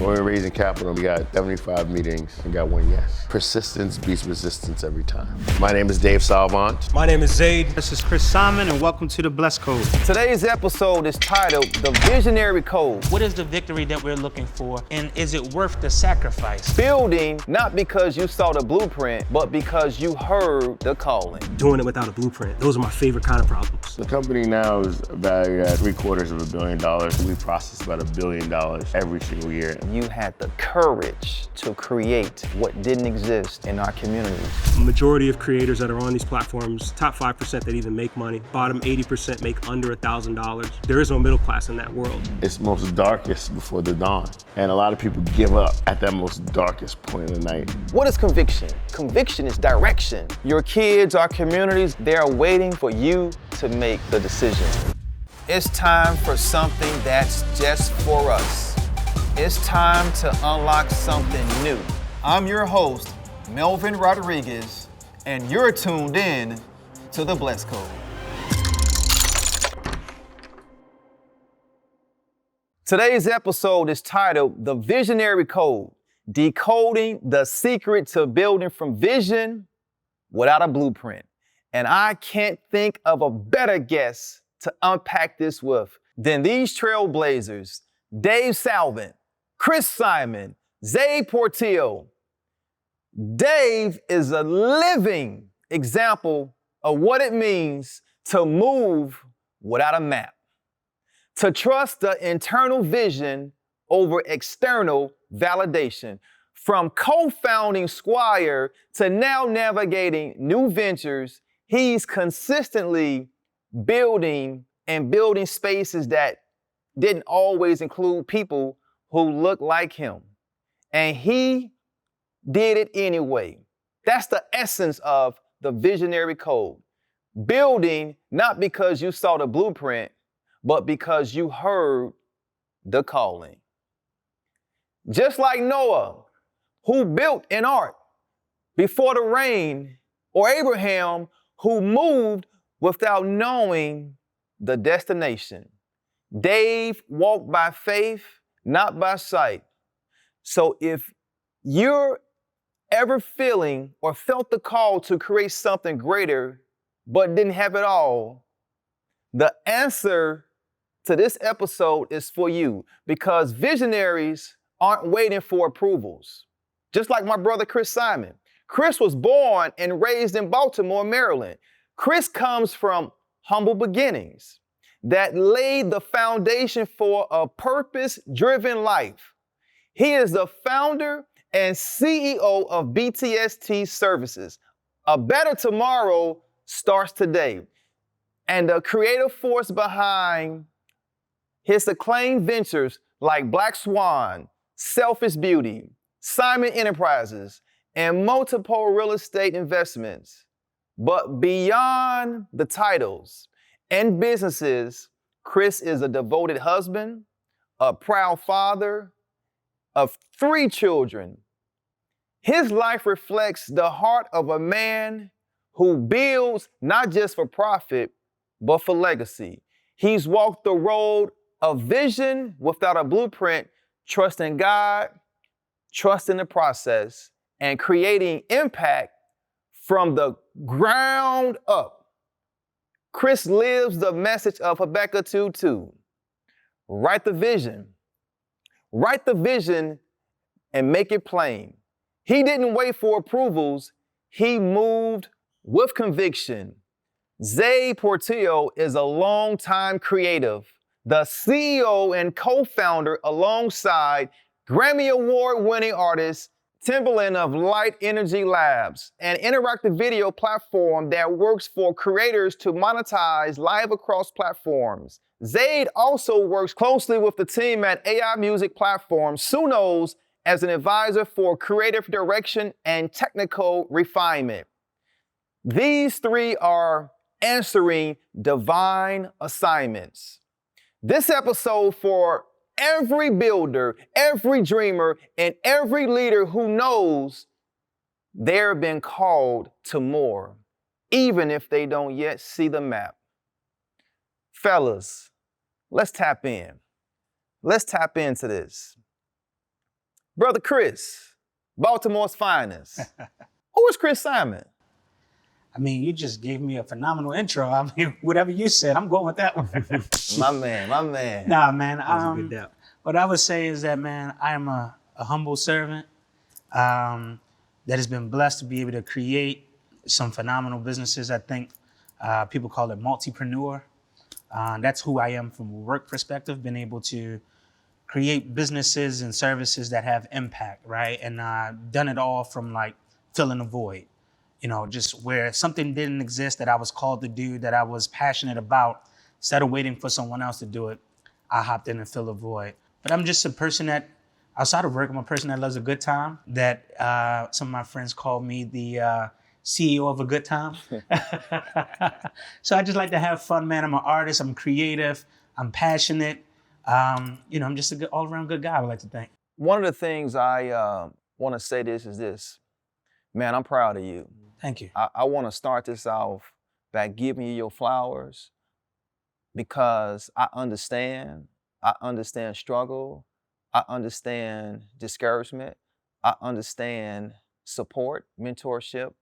When we're raising capital, we got 75 meetings and got one yes. Persistence beats resistance every time. My name is Dave Salvant. My name is Zayd. This is Chris Simon, and welcome to the Bless Code. Today's episode is titled The Visionary Code. What is the victory that we're looking for, and is it worth the sacrifice? Building not because you saw the blueprint, but because you heard the calling. Doing it without a blueprint. Those are my favorite kind of problems. The company now is valued at $750 million. We process about $1 billion every single year. You had the courage to create what didn't exist in our communities. The majority of creators that are on these platforms, top 5% that even make money, bottom 80% make under $1,000. There is no middle class in that world. It's most darkest before the dawn. And a lot of people give up at that most darkest point of the night. What is conviction? Conviction is direction. Your kids, our communities, they're waiting for you to make the decision. It's time for something that's just for us. It's time to unlock something new. I'm your host, Melvin Rodriguez, and you're tuned in to the Bless Code. Today's episode is titled The Visionary Code, Decoding the Secret to Building from Vision Without a Blueprint. And I can't think of a better guest to unpack this with than these trailblazers, Dave Salvant, Chris Simon, Zayd Portillo. Dave is a living example of what it means to move without a map, to trust the internal vision over external validation. From co-founding Squire to now navigating new ventures, he's consistently building spaces that didn't always include people who look like him. And he did it anyway. That's the essence of the visionary code. Building not because you saw the blueprint, but because you heard the calling. Just like Noah, who built an ark before the rain, or Abraham, who moved without knowing the destination. Dave walked by faith, not by sight. So if you're ever feeling or felt the call to create something greater, but didn't have it all, the answer to this episode is for you, because visionaries aren't waiting for approvals. Just like my brother, Chris Simon. Chris was born and raised in Baltimore, Maryland. Chris comes from humble beginnings that laid the foundation for a purpose-driven life. He is the founder and CEO of BTST Services. A better tomorrow starts today. And the creative force behind his acclaimed ventures like Black Swan, Selfish Beauty, Simon Enterprises, and multiple real estate investments. But beyond the titles and businesses, Chris is a devoted husband, a proud father of 3 children. His life reflects the heart of a man who builds not just for profit, but for legacy. He's walked the road of vision without a blueprint, trusting God, trusting the process, and creating impact from the ground up. Chris lives the message of Habakkuk 2:2. Write the vision. Write the vision and make it plain. He didn't wait for approvals. He moved with conviction. Zayd Portillo is a longtime creative, the CEO and co-founder alongside Grammy Award-winning artist Timbaland of Light Energy Labs, an interactive video platform that works for creators to monetize live across platforms. Zayd also works closely with the team at AI music platform Sunos as an advisor for creative direction and technical refinement. These 3 are answering divine assignments. This episode for every builder, every dreamer, and every leader who knows they're been called to more, even if they don't yet see the map. Fellas, let's tap in. Let's tap into this. Brother Chris, Baltimore's finest. Who is Chris Simon? I mean, you just gave me a phenomenal intro. I mean, whatever you said, I'm going with that one. My man. Nah, man. That was a good dap. What I would say is that, man, I am a humble servant that has been blessed to be able to create some phenomenal businesses. I think people call it multipreneur. That's who I am from a work perspective, been able to create businesses and services that have impact, right? And done it all from like filling a void. You know, just where something didn't exist that I was called to do, that I was passionate about. Instead of waiting for someone else to do it, I hopped in and filled a void. But I'm just a person that, outside of work, I'm a person that loves a good time, that some of my friends call me the CEO of a good time. So I just like to have fun, man. I'm an artist, I'm creative, I'm passionate. You know, I'm just a good, all-around good guy, I would like to think. One of the things I want to say is this. Man, I'm proud of you. Thank you. I want to start this off by giving you your flowers because I understand struggle. I understand discouragement. I understand support, mentorship.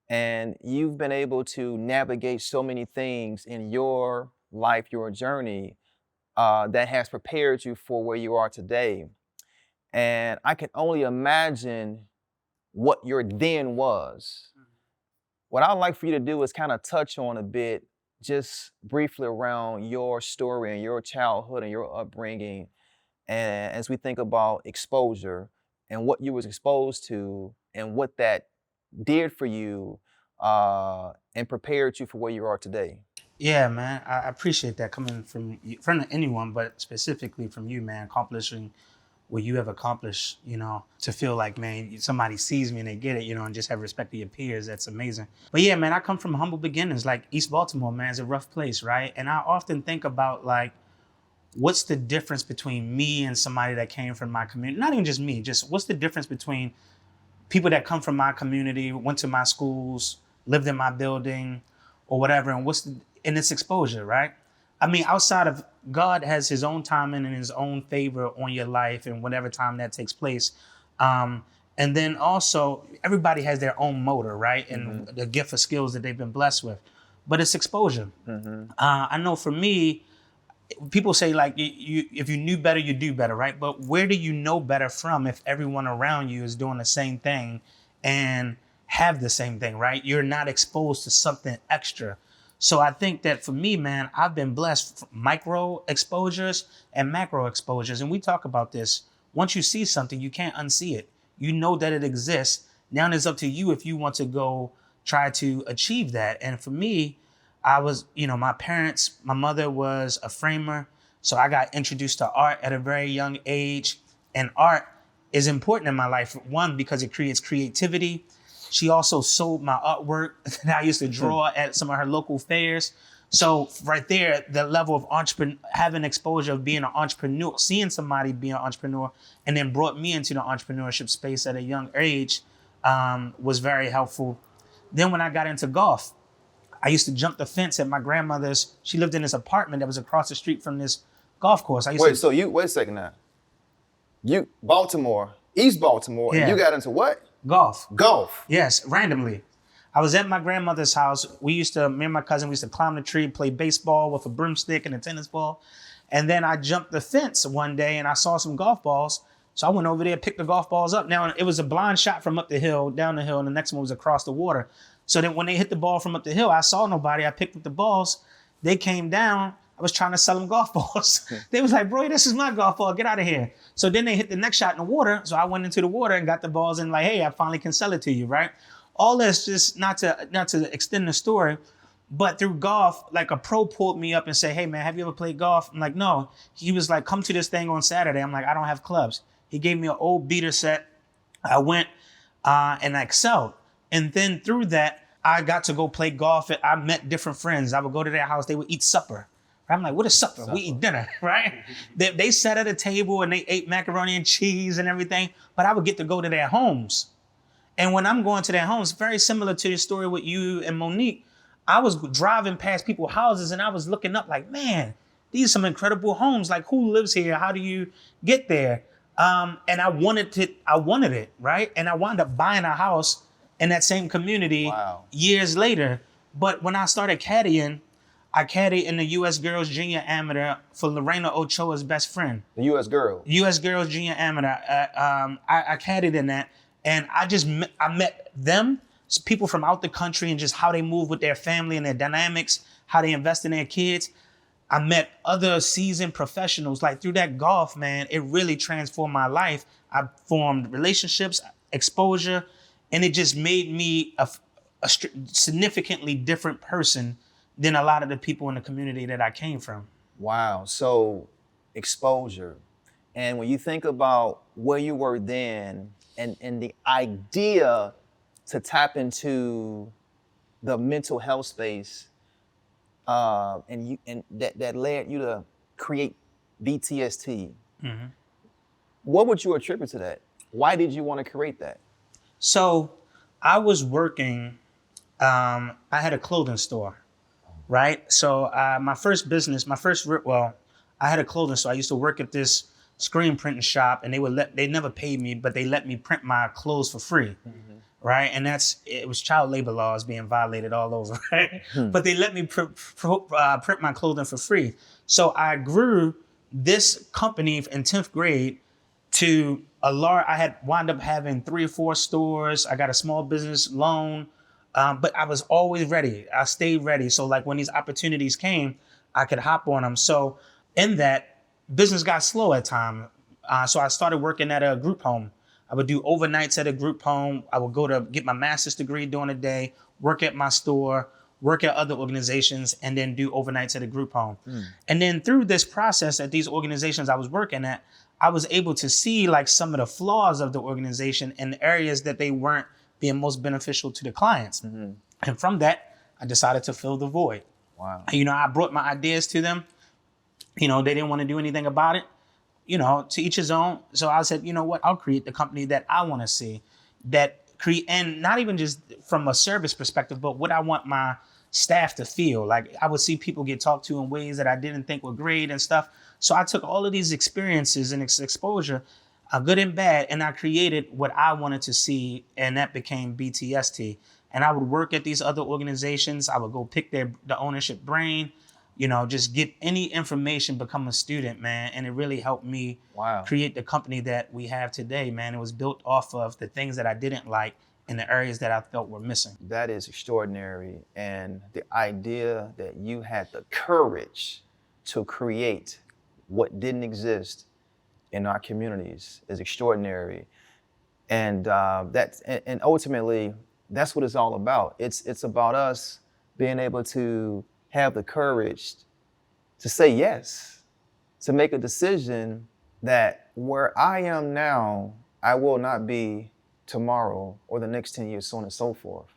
And you've been able to navigate so many things in your life, your journey, that has prepared you for where you are today. And I can only imagine what your then was. What I'd like for you to do is kind of touch on a bit, just briefly around your story and your childhood and your upbringing. And as we think about exposure and what you was exposed to and what that did for you and prepared you for where you are today. Yeah, man, I appreciate that coming from anyone, but specifically from you, man, accomplishing what you have accomplished, you know, to feel like, man, somebody sees me and they get it, you know, and just have respect for your peers. That's amazing. But yeah, man, I come from humble beginnings. Like East Baltimore, man, is a rough place, right? And I often think about like, what's the difference between me and somebody that came from my community? Not even just me, just what's the difference between people that come from my community, went to my schools, lived in my building or whatever, and and it's exposure, right? I mean, outside of God has his own timing and his own favor on your life and whatever time that takes place. And then also everybody has their own motor, right? And the gift of skills that they've been blessed with, but it's exposure. I know for me, people say like, if you knew better, you do better, right? But where do you know better from if everyone around you is doing the same thing and have the same thing, right? You're not exposed to something extra. So I think that for me, man, I've been blessed with micro exposures and macro exposures. And we talk about this. Once you see something, you can't unsee it. You know that it exists. Now it's up to you if you want to go try to achieve that. And for me, I was, you know, my mother was a framer. So I got introduced to art at a very young age. And art is important in my life. One, because it creates creativity. She also sold my artwork that I used to draw at some of her local fairs. So right there, the level of having exposure of being an entrepreneur, seeing somebody be an entrepreneur, and then brought me into the entrepreneurship space at a young age was very helpful. Then when I got into golf, I used to jump the fence at my grandmother's. She lived in this apartment that was across the street from this golf course. Wait a second now. You, Baltimore, East Baltimore, and you got into what? Golf. Yes, randomly. I was at my grandmother's house. Me and my cousin, we used to climb the tree, play baseball with a broomstick and a tennis ball. And then I jumped the fence one day and I saw some golf balls. So I went over there, picked the golf balls up. Now it was a blind shot from up the hill, down the hill, and the next one was across the water. So then when they hit the ball from up the hill, I saw nobody. I picked up the balls. They came down. I was trying to sell them golf balls. They was like, bro, this is my golf ball. Get out of here. So then they hit the next shot in the water. So I went into the water and got the balls and like, hey, I finally can sell it to you, right? All this just not to extend the story, but through golf, like a pro pulled me up and said, hey man, have you ever played golf? I'm like, no. He was like, come to this thing on Saturday. I'm like, I don't have clubs. He gave me an old beater set. I went and I excelled. And then through that, I got to go play golf. I met different friends. I would go to their house. They would eat supper. I'm like, what is supper? We eat dinner, right? They sat at a table and they ate macaroni and cheese and everything, but I would get to go to their homes. And when I'm going to their homes, very similar to the story with you and Monique, I was driving past people's houses and I was looking up like, man, these are some incredible homes. Like, who lives here? How do you get there? And I wanted it, right? And I wound up buying a house in that same community years later. But when I started caddying, I caddied in the U.S. Girls Junior Amateur for Lorena Ochoa's best friend. The U.S. girl. U.S. Girls Junior Amateur. I caddied in that, and I met them, people from out the country, and just how they move with their family and their dynamics, how they invest in their kids. I met other seasoned professionals. Like through that golf, man, it really transformed my life. I formed relationships, exposure, and it just made me a significantly different person than a lot of the people in the community that I came from. Wow. So exposure. And when you think about where you were then and the idea to tap into the mental health space, and that led you to create BTST, what would you attribute to that? Why did you want to create that? So I was working, I had a clothing store. Right. So my first business, I had a clothing store. I used to work at this screen printing shop, and they never paid me, but they let me print my clothes for free. Right. And it was child labor laws being violated all over. Right. But they let me print my clothing for free. So I grew this company in 10th grade to I had wound up having 3 or 4 stores. I got a small business loan. But I was always ready. I stayed ready. So like when these opportunities came, I could hop on them. So in that, business got slow at times. So I started working at a group home. I would do overnights at a group home. I would go to get my master's degree during the day, work at my store, work at other organizations, and then do overnights at a group home. And then through this process at these organizations I was working at, I was able to see like some of the flaws of the organization and the areas that they weren't being most beneficial to the clients. And from that, I decided to fill the void. Wow. I brought my ideas to them. They didn't want to do anything about it. To each his own. So I said, you know what? I'll create the company that I want to see, and not even just from a service perspective, but what I want my staff to feel. Like I would see people get talked to in ways that I didn't think were great and stuff. So I took all of these experiences and exposure, good and bad, and I created what I wanted to see, and that became BTST. And I would work at these other organizations. I would go pick the ownership brain, just get any information, become a student, man. And it really helped me create the company that we have today, man. It was built off of the things that I didn't like and the areas that I felt were missing. That is extraordinary. And the idea that you had the courage to create what didn't exist in our communities is extraordinary. And and ultimately, that's what it's all about. It's about us being able to have the courage to say yes, to make a decision that where I am now, I will not be tomorrow or the next 10 years, so on and so forth.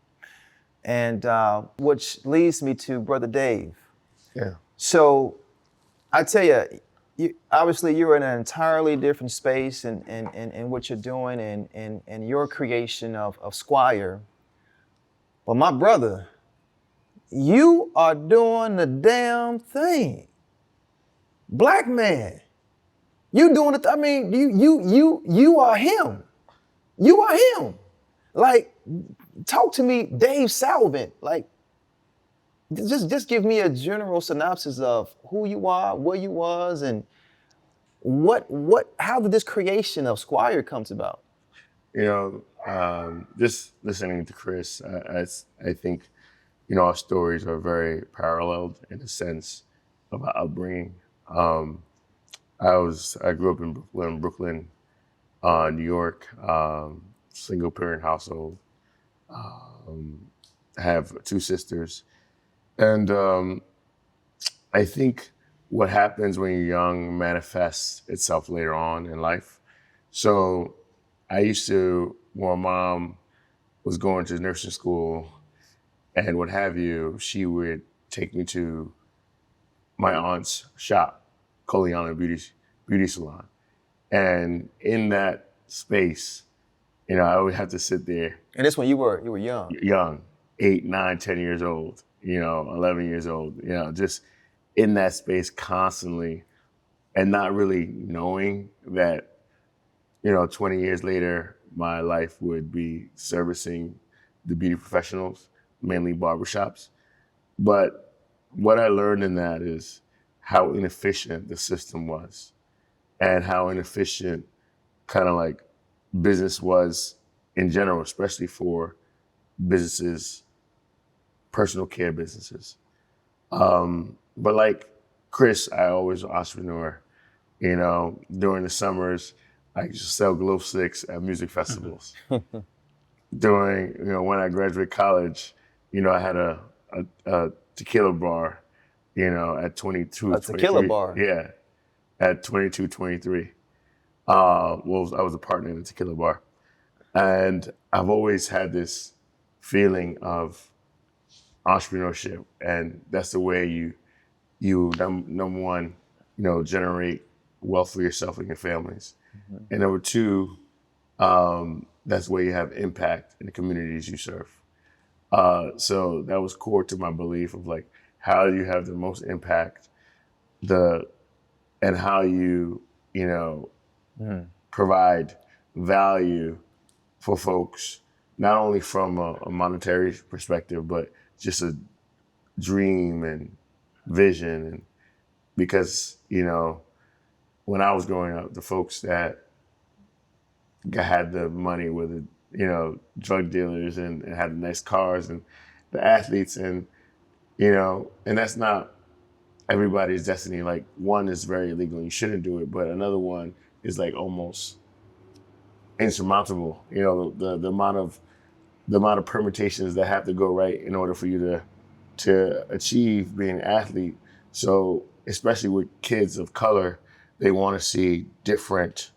And which leads me to Brother Dave. Yeah. So I tell you, obviously you're in an entirely different space in what you're doing and your creation of Squire. But my brother, you are doing the damn thing. Black man, you doing it. I mean, you are him. You are him. Like, talk to me, Dave Salvant. Like, just give me a general synopsis of who you are, where you was, and how did this creation of Squire comes about? Just listening to Chris, I think, our stories are very paralleled in the sense of our upbringing. I grew up in Brooklyn, New York, single parent household. I have 2 sisters. And I think what happens when you're young manifests itself later on in life. So I used to, when my mom was going to nursing school and what have you, she would take me to my aunt's shop, Coliana Beauty Salon. And in that space, I would have to sit there. And this when you were young? Young, 8, 9, 10 years old, 11 years old, just in that space constantly and not really knowing that 20 years later, my life would be servicing the beauty professionals, mainly barbershops. But what I learned in that is how inefficient the system was and how inefficient kind of like business was in general, especially for businesses, personal care businesses. But like Chris, I always was an entrepreneur. During the summers, I used to sell glow sticks at music festivals. During, when I graduated college, I had a tequila bar, at 22, A tequila 23. bar? Yeah, at 22, 23. I was a partner in a tequila bar. And I've always had this feeling of entrepreneurship, and that's the way you number one, generate wealth for yourself and your families. Mm-hmm. And number two, that's where you have impact in the communities you serve. So that was core to my belief of like, how do you have the most impact, and how you, provide value for folks, not only from a monetary perspective, but just a dream and vision. And because, when I was growing up, the folks that had the money were the, drug dealers and had the nice cars and the athletes, and, and that's not everybody's destiny. Like, one is very illegal and you shouldn't do it, but another one is like almost insurmountable. The amount of permutations that have to go right in order for you to achieve being an athlete. So especially with kids of color, they want to see different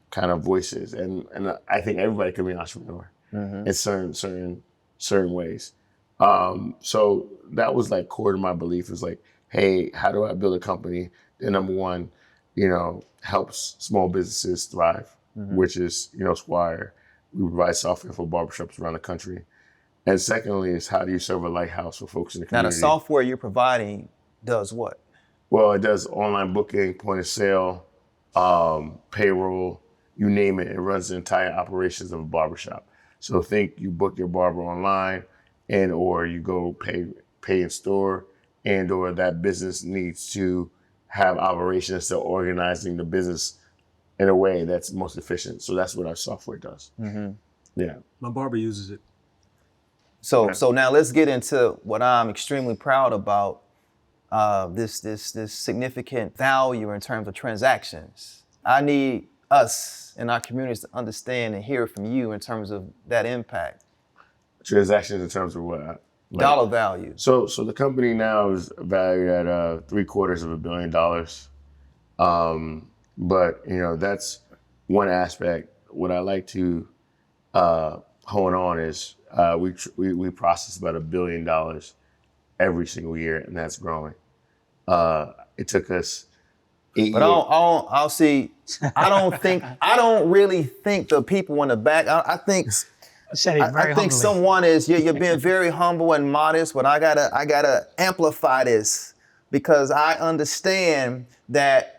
kind of voices, and I think everybody can be an entrepreneur in certain ways. So that was like core to my belief, is like, hey, how do I build a company that, number one, helps small businesses thrive, which is, Squire. We provide software for barbershops around the country. And secondly is, how do you serve a lighthouse for folks in the Now, community? the software you're providing does what? Well, it does online booking, point of sale, payroll, you name it. It runs the entire operations of a barbershop. So think you book your barber online, and or you go pay in store, and or that business needs to have operations to organizing the business in a way that's most efficient. So that's what our software does. Mm-hmm. Yeah. My barber uses it. So now let's get into what I'm extremely proud about, this significant value in terms of transactions. I need us and our communities to understand and hear from you in terms of that impact. Transactions in terms of what? Like, dollar value. So the company now is valued at $750 million. But that's one aspect. What I like to hone on is we process about $1 billion every single year, and that's growing. It took us 8 years. But I'll see. I don't really think the people in the back. I think someone is. You're being very humble and modest, but I gotta amplify this, because I understand that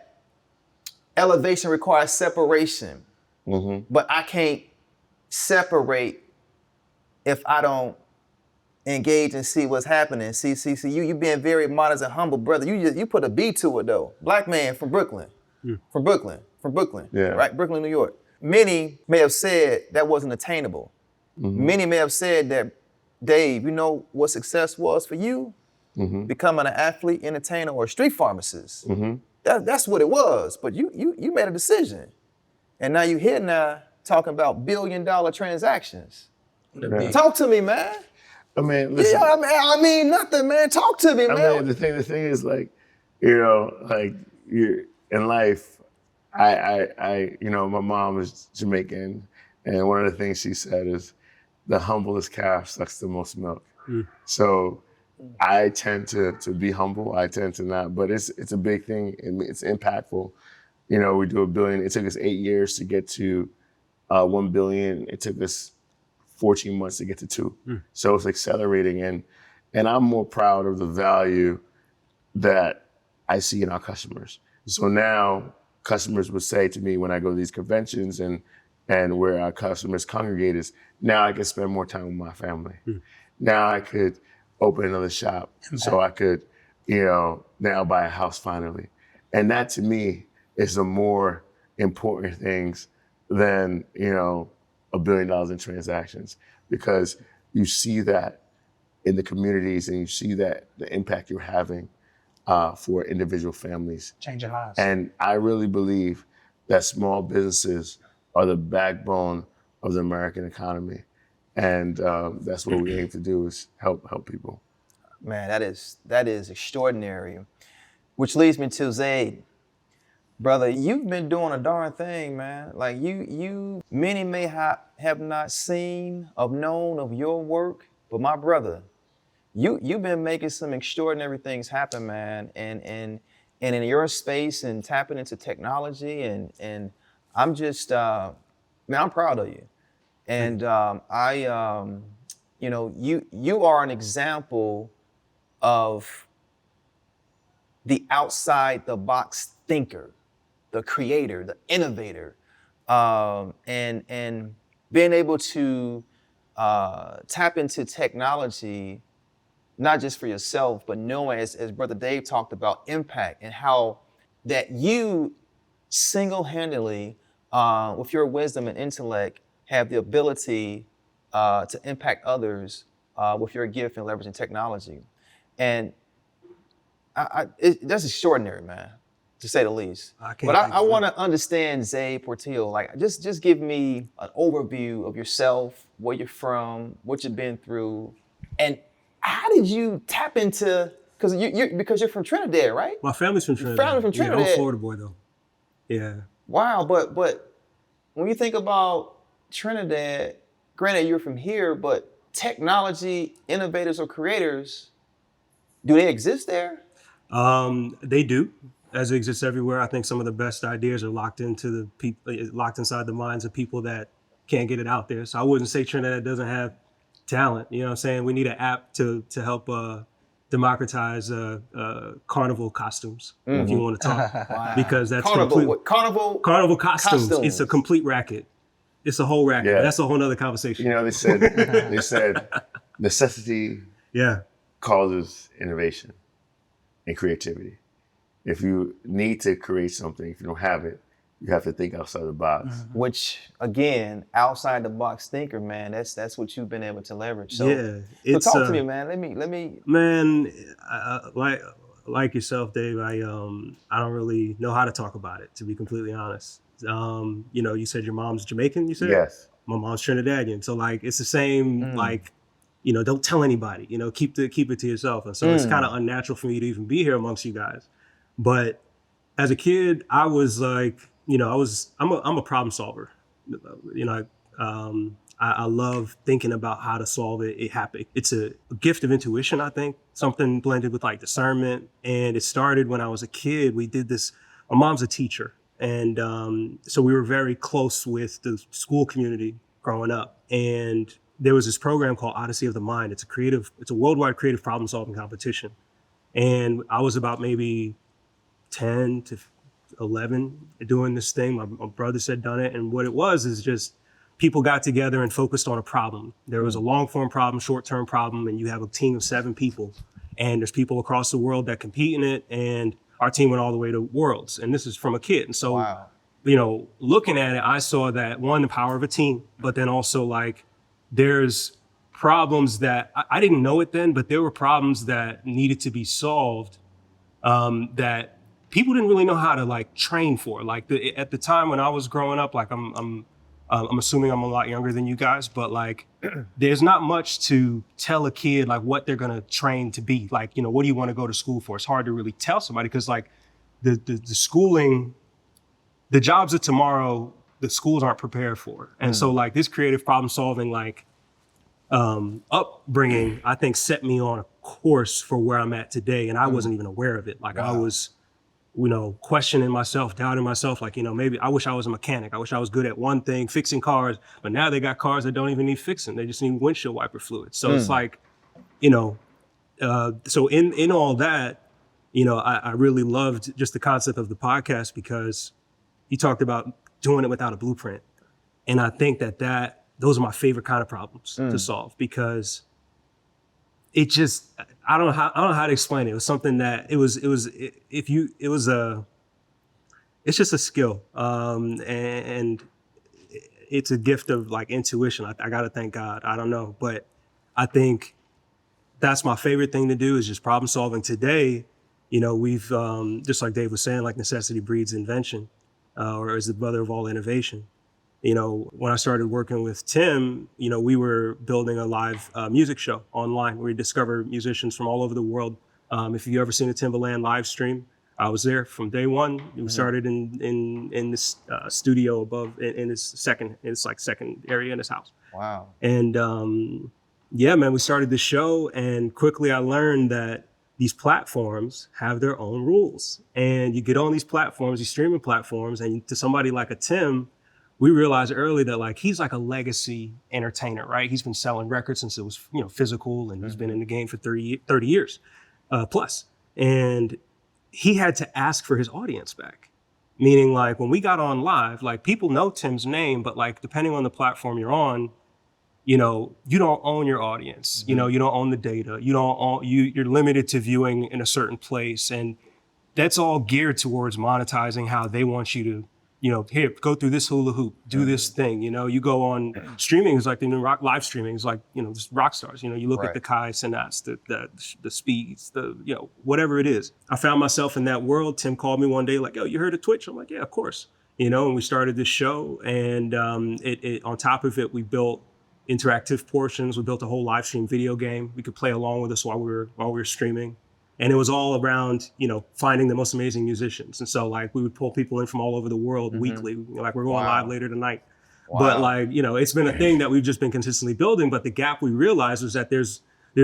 elevation requires separation, but I can't separate if I don't engage and see what's happening. See, you being very modest and humble, brother. You put a B to it though. Black man from Brooklyn, from Brooklyn, yeah. Right, Brooklyn, New York. Many may have said that wasn't attainable. Many may have said that, Dave, you know what success was for you? Becoming an athlete, entertainer, or a street pharmacist. That's what it was. But you made a decision, and now you're here now talking about $1 billion transactions. Yeah. Talk to me, man. I mean, listen. Yeah, I mean nothing, man. Talk to me, man. I mean, the thing is, like, like, you're in life. I my mom is Jamaican, and one of the things she said is, the humblest calf sucks the most milk. So I tend to be humble. I tend to not, but it's a big thing. It's impactful. We do $1 billion. It took us 8 years to get to 1 billion. It took us 14 months to get to 2. So it's accelerating, and I'm more proud of the value that I see in our customers. So now customers would say to me when I go to these conventions and and where our customers congregate is now I can spend more time with my family. Now I could open another shop so I could, now buy a house finally. And that to me is the more important things than, $1 billion in transactions, because you see that in the communities and you see that the impact you're having for individual families. Changing lives. And I really believe that small businesses are the backbone of the American economy. And that's what we aim to do, is help people. Man, that is extraordinary. Which leads me to Zayd. Brother, you've been doing a darn thing, man. Like many may have not seen or known of your work, but my brother, you've been making some extraordinary things happen, man. And in your space and tapping into technology, and I'm just, man, I'm proud of you. And you are an example of the outside the box thinker, the creator, the innovator, and being able to tap into technology, not just for yourself, but knowing, as Brother Dave talked about, impact, and how that you single-handedly, with your wisdom and intellect, have the ability to impact others with your gift and leveraging technology. And that's extraordinary, man, to say the least. But I want to understand Zayd Portillo. Like, just give me an overview of yourself, where you're from, what you've been through, and how did you tap into? Because you're from Trinidad, right? My family's from Trinidad. Family from Trinidad. Yeah, I'm a Florida boy though. Yeah. Wow, but when you think about Trinidad, granted you're from here, but technology innovators or creators, do they exist there? They do, as it exists everywhere. I think some of the best ideas are locked inside the minds of people that can't get it out there. So I wouldn't say Trinidad doesn't have talent. You know what I'm saying? We need an app to help democratize carnival costumes, if you want to talk. Wow. Because that's carnival costumes. It's a complete racket. It's a whole racket. Yeah. That's a whole nother conversation. They said necessity causes innovation and creativity. If you need to create something, if you don't have it, you have to think outside the box. Mm-hmm. Which, again, outside the box thinker, man, that's what you've been able to leverage. So, so talk to me, man. Let me. Man, like yourself, Dave, I don't really know how to talk about it, to be completely honest. You said your mom's Jamaican, you said? Yes. My mom's Trinidadian. So it's the same, don't tell anybody, keep it to yourself. And so it's kind of unnatural for me to even be here amongst you guys. But as a kid, I was like, I'm a problem solver. I love thinking about how to solve it. It's a gift of intuition, I think, something blended with like discernment. And it started when I was a kid. We did this, my mom's a teacher. And so we were very close with the school community growing up. And there was this program called Odyssey of the Mind. It's a worldwide creative problem solving competition. And I was about maybe 10 to 11 doing this thing. My brothers had done it. And what it was is just people got together and focused on a problem. There was a long form problem, short term problem, and you have a team of 7 people. And there's people across the world that compete in it. And our team went all the way to Worlds. And this is from a kid. And so, looking at it, I saw that, one, the power of a team, but then also like there's problems that I didn't know it then, but there were problems that needed to be solved that people didn't really know how to like train for. Like at the time when I was growing up, like I'm assuming I'm a lot younger than you guys, but like there's not much to tell a kid like what they're gonna train to be. Like, what do you want to go to school for? It's hard to really tell somebody because like the schooling, the jobs of tomorrow, the schools aren't prepared for. And so like this creative problem solving like upbringing, I think set me on a course for where I'm at today. And I wasn't even aware of it. Like I was, questioning myself, doubting myself, like, maybe I wish I was a mechanic. I wish I was good at one thing, fixing cars, but now they got cars that don't even need fixing. They just need windshield wiper fluid. So it's like, so in all that, I really loved just the concept of the podcast because you talked about doing it without a blueprint. And I think that those are my favorite kind of problems to solve, because it just, I don't know how to explain it. It was something that it's just a skill. And it's a gift of like intuition. I got to thank God. I don't know, but I think that's my favorite thing to do, is just problem solving. Today, we've, just like Dave was saying, like necessity breeds invention, or is the mother of all innovation. When I started working with Tim, we were building a live music show online where we discover musicians from all over the world. If you've ever seen a Timbaland live stream, I was there from day one. We started in this studio above in his second area in his house. Wow. And yeah, man, we started the show, and quickly I learned that these platforms have their own rules. And you get on these platforms, these streaming platforms, and to somebody like a Tim, we realized early that like he's like a legacy entertainer, right? He's been selling records since it was physical, and he's been in the game for 30 years plus. And he had to ask for his audience back. Meaning like when we got on live, like people know Tim's name, but like depending on the platform you're on, you don't own your audience. You don't own the data. You're limited to viewing in a certain place. And that's all geared towards monetizing how they want you to, here, go through this hula hoop, do this thing. You go on streaming is like the new live streaming is like, just rock stars. You look at the Kai Cenats, the Speeds, whatever it is. I found myself in that world. Tim called me one day like, yo, you heard of Twitch? I'm like, yeah, of course. And we started this show, and it on top of it, we built interactive portions. We built a whole live stream video game. We could play along with us while we were streaming. And it was all around, finding the most amazing musicians. And so like we would pull people in from all over the world weekly. Like we're going live later tonight. Wow. But like, it's been a thing that we've just been consistently building. But the gap we realized was that there's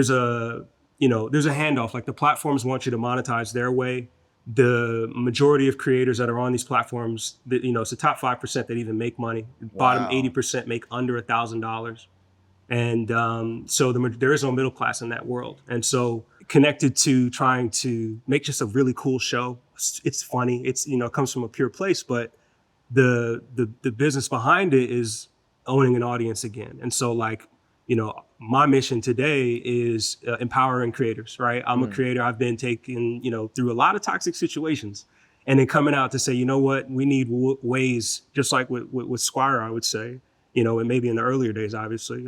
a handoff. Like the platforms want you to monetize their way. The majority of creators that are on these platforms, it's the top 5% that even make money. The bottom 80% make under $1,000. And so there is no middle class in that world. And so connected to trying to make just a really cool show. It's funny. It's, it comes from a pure place, but the business behind it is owning an audience again. And so like, my mission today is empowering creators, right? I'm a creator. I've been taken, through a lot of toxic situations, and then coming out to say, you know what, we need ways, just like with Squire, I would say, and maybe in the earlier days, obviously,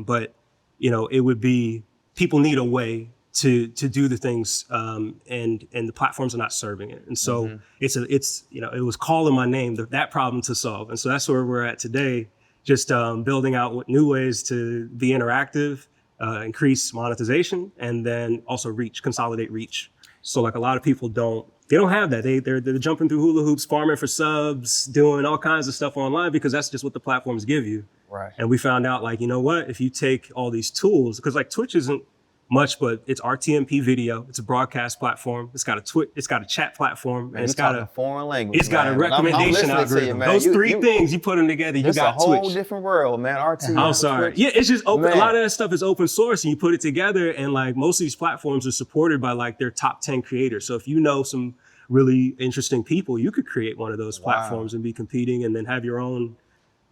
but it would be, people need a way to do the things, and the platforms are not serving it. And so it was calling my name, that problem to solve. And so that's where we're at today, just building out new ways to be interactive, increase monetization, and then also consolidate reach. So like a lot of people don't have that. They're jumping through hula hoops, farming for subs, doing all kinds of stuff online because that's just what the platforms give you. Right. And we found out like, you know what, if you take all these tools, because like Twitch isn't much, but it's RTMP video. It's a broadcast platform. It's got a chat platform, Man, and it's got a foreign language. It's got a recommendation algorithm. Those three things, you put them together, you got Twitch. It's a whole different world, man. RTMP. I'm sorry. Twitch. Yeah, it's just open. Man. A lot of that stuff is open source, and you put it together, and like most of these platforms are supported by like their top 10 creators. So if you know some really interesting people, you could create one of those platforms and be competing, and then have your own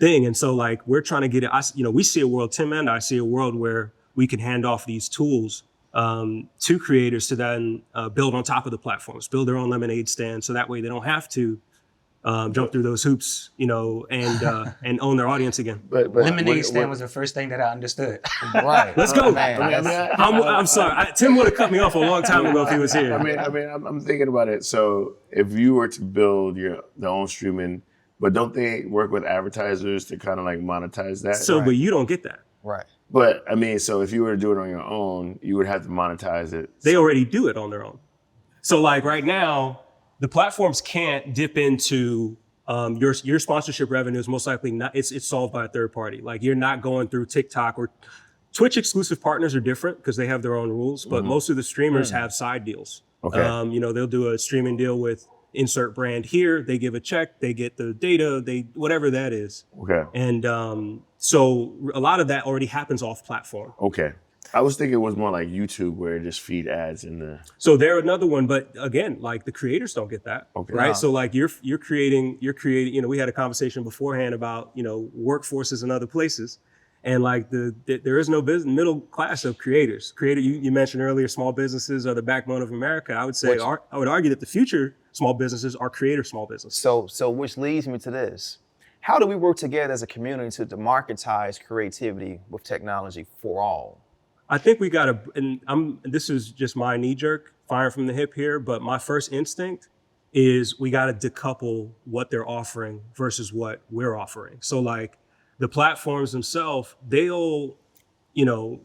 thing. And so like we're trying to get it. We see a world. Tim and I see a world where we can hand off these tools to creators to then build on top of the platforms, build their own lemonade stand, so that way they don't have to jump through those hoops, and own their audience again. But lemonade stand was the first thing that I understood. Right. Let's go. Man, I'm sorry. Tim would have cut me off a long time ago if he was here. I'm thinking about it. So if you were to build their own streaming, but don't they work with advertisers to kind of like monetize that? So, right. But you don't get that. Right. But so if you were to do it on your own, you would have to monetize it. They already do it on their own. So like right now, the platforms can't dip into your sponsorship revenue is most likely not, it's solved by a third party. Like you're not going through TikTok or Twitch. Exclusive partners are different because they have their own rules, but most of the streamers have side deals. Okay. They'll do a streaming deal with insert brand here. They give a check, they get the data, whatever that is. Okay. And so a lot of that already happens off platform. Okay. I was thinking it was more like YouTube where it just feed ads in the. So they're another one, but again, like the creators don't get that, Okay. right? No. So like you're creating, you know, we had a conversation beforehand about, you know, workforces in other places, and like there is no middle class of creators. You mentioned earlier, small businesses are the backbone of America. I would say, I would argue that the future small businesses are creator small businesses. So which leads me to this. How do we work together as a community to democratize creativity with technology for all? I think we got to, and this is just my knee jerk, firing from the hip here, but my first instinct is we got to decouple what they're offering versus what we're offering. So like the platforms themselves, they'll, you know,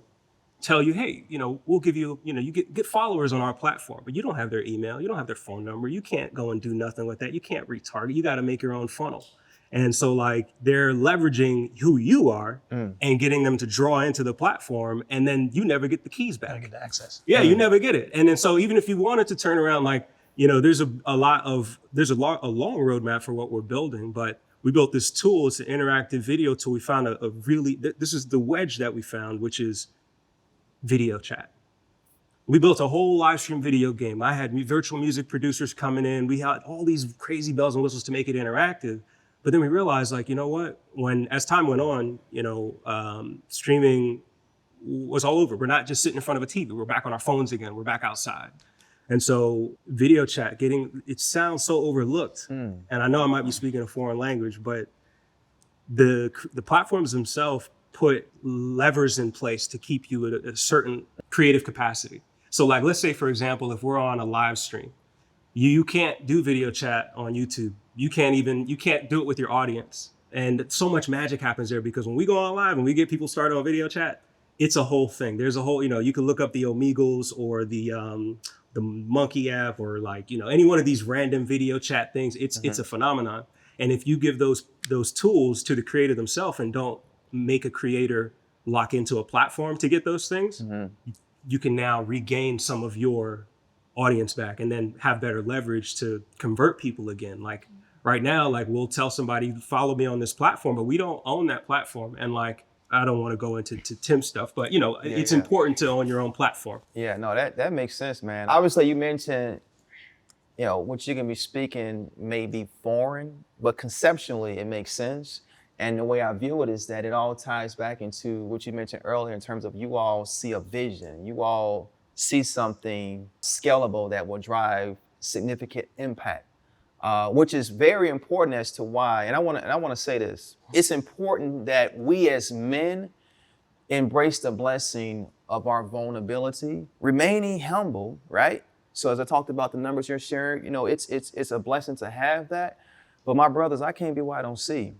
tell you, hey, you know, we'll give you, you know, you get followers on our platform, but you don't have their email, you don't have their phone number, you can't go and do nothing with that, you can't retarget, you got to make your own funnel. And so like they're leveraging who you are and getting them to draw into the platform, and then you never get the keys back. I get the access. Yeah, you never get it. And then so even if you wanted to turn around, like, you know, there's a long roadmap for what we're building, but we built this tool. It's an interactive video tool. We found a really, this is the wedge that we found, which is video chat. We built a whole live stream video game. I had virtual music producers coming in. We had all these crazy bells and whistles to make it interactive. But then we realized, like, you know what? As time went on, you know, streaming was all over. We're not just sitting in front of a TV. We're back on our phones again. We're back outside. And so video chat, it sounds so overlooked. And I know I might be speaking a foreign language, but the platforms themselves put levers in place to keep you at a certain creative capacity. So like, let's say, for example, if we're on a live stream, you can't do video chat on YouTube. You can't do it with your audience. And so much magic happens there because when we go on live and we get people started on video chat, it's a whole thing. There's a whole, you know, you can look up the Omegles or the Monkey app or like, you know, any one of these random video chat things. It's a phenomenon. And if you give those tools to the creator themselves and don't make a creator lock into a platform to get those things, you can now regain some of your audience back and then have better leverage to convert people again. Like right now, like we'll tell somebody, follow me on this platform, but we don't own that platform. And like, I don't want to go into Tim stuff, but you know, it's important to own your own platform. Yeah, no, that makes sense, man. Obviously, you mentioned, you know, what you're gonna be speaking may be foreign, but conceptually it makes sense. And the way I view it is that it all ties back into what you mentioned earlier in terms of you all see a vision, you all see something scalable that will drive significant impact, which is very important as to why. And I want to say this: it's important that we as men embrace the blessing of our vulnerability, remaining humble, right? So as I talked about the numbers you're sharing, you know, it's a blessing to have that. But my brothers, I can't be what I don't see.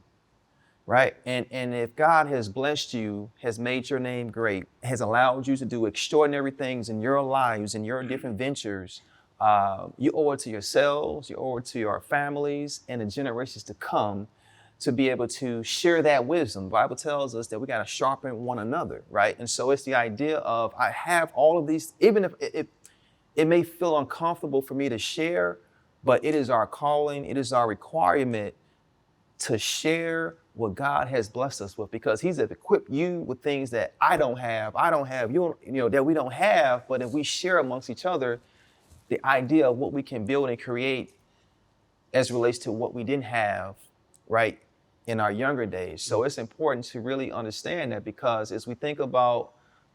Right? And if God has blessed you, has made your name great, has allowed you to do extraordinary things in your lives, in your different ventures, you owe it to yourselves, you owe it to your families and the generations to come to be able to share that wisdom. The Bible tells us that we got to sharpen one another, right? And so it's the idea of I have all of these, even if it may feel uncomfortable for me to share, but it is our calling, it is our requirement to share what God has blessed us with, because he's equipped you with things that I don't have, you know, that we don't have, but if we share amongst each other, the idea of what we can build and create as it relates to what we didn't have, right, in our younger days. So it's important to really understand that, because as we think about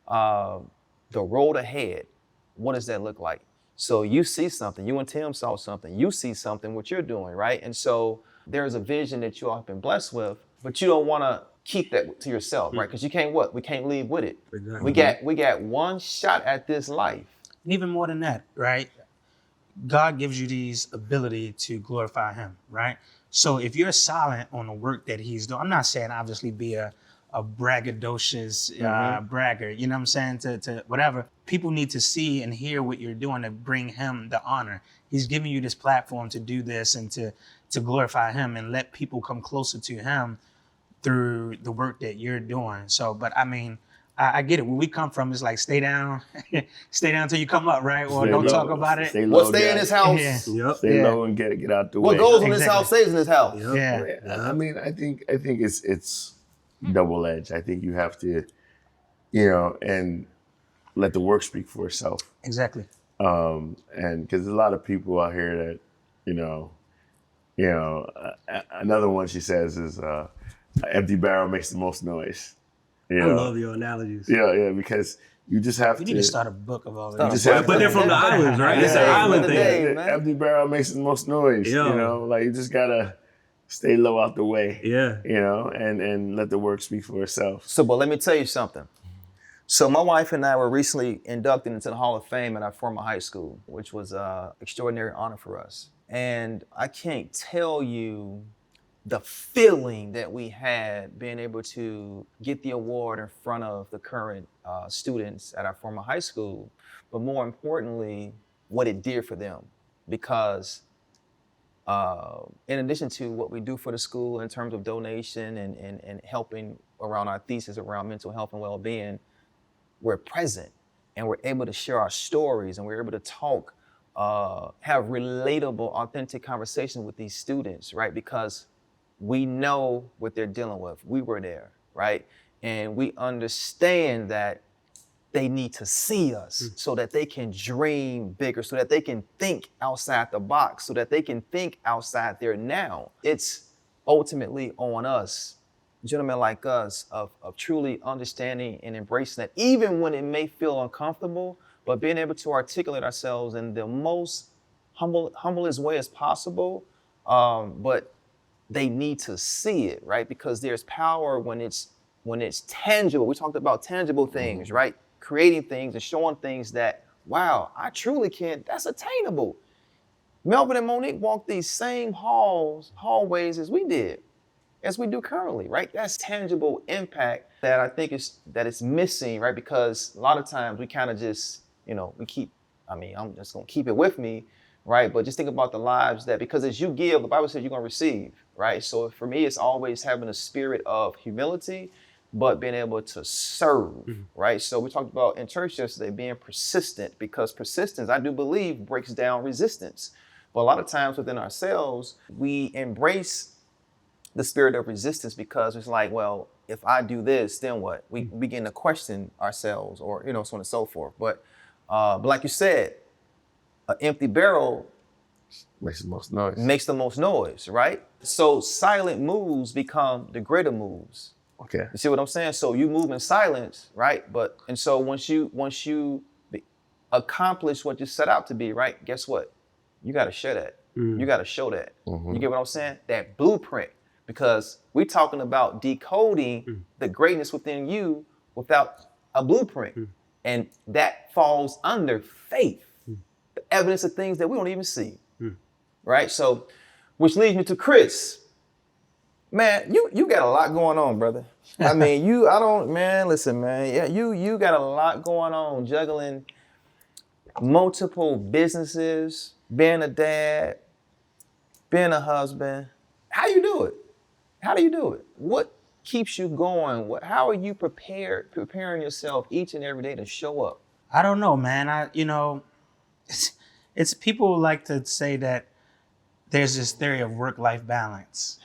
the road ahead, what does that look like? So you see something, you and Tim saw something, you see something, what you're doing, right? And so there's a vision that you all have been blessed with, but you don't want to keep that to yourself, right? Because you can't we can't leave with it. Exactly. We got one shot at this life. And even more than that, right? God gives you these ability to glorify him, right? So if you're silent on the work that he's doing, I'm not saying obviously be a braggadocious bragger, you know what I'm saying, to whatever. People need to see and hear what you're doing to bring him the honor. He's giving you this platform to do this and to glorify him and let people come closer to him through the work that you're doing. So, but I mean, I get it. Where we come from, it's like stay down till you come up, right? Or don't talk about it. Stay low, stay in this house. Yeah. Yep. Stay low and get out the way. What goes in this house stays in this house. Yep. Yeah. I mean, I think it's double-edged. I think you have to, you know, and let the work speak for itself. Exactly. And because there's a lot of people out here that, another one she says is an empty barrel makes the most noise. I love your analogies. Yeah, because you just have We to. need to start a book of all of You this. just have But they're from the islands, right? It's an island thing. Empty barrel makes the most noise. Yeah. Like you just gotta stay low out the way. Yeah. And let the work speak for itself. So, but let me tell you something. So my wife and I were recently inducted into the Hall of Fame at our former high school, which was an extraordinary honor for us. And I can't tell you the feeling that we had being able to get the award in front of the current students at our former high school, but more importantly, what it did for them. Because in addition to what we do for the school in terms of donation and helping around our thesis around mental health and well-being, we're present and we're able to share our stories and we're able to talk, have relatable, authentic conversations with these students, right? Because we know what they're dealing with. We were there, right? And we understand that they need to see us so that they can dream bigger, so that they can think outside the box, so that they can think outside their now. It's ultimately on us, gentlemen like us, of truly understanding and embracing that, even when it may feel uncomfortable, but being able to articulate ourselves in the most humblest way as possible. But they need to see it, right? Because there's power when it's tangible. We talked about tangible things, right? Creating things and showing things that, wow, I truly can, that's attainable. Melvin and Monique walked these same hallways as we do currently, right? That's tangible impact that I think it's missing, right? Because a lot of times we kind of just, I'm just gonna keep it with me, right? But just think about the lives that, because as you give, the Bible says you're gonna receive, right? So for me, it's always having a spirit of humility, but being able to serve, right? So we talked about in church yesterday being persistent, because persistence, I do believe, breaks down resistance. But a lot of times within ourselves, we embrace the spirit of resistance because it's like, well, if I do this, then what? We begin to question ourselves, or so on and so forth. But like you said, an empty barrel Makes the most noise. Makes the most noise, right? So silent moves become the greater moves. Okay. You see what I'm saying? So you move in silence, right? And so once you accomplish what you set out to be, right? Guess what? You got to share that. You got to show that. You get what I'm saying? That blueprint. Because we're talking about decoding the greatness within you without a blueprint. And that falls under faith. The evidence of things that we don't even see. Right? So, which leads me to Chris. Man, you got a lot going on, brother. I mean, listen, man. Yeah, you got a lot going on, juggling multiple businesses, being a dad, being a husband. How you do it? How do you do it? What keeps you going? How are you preparing yourself each and every day to show up? I don't know, man. It's people like to say that there's this theory of work-life balance.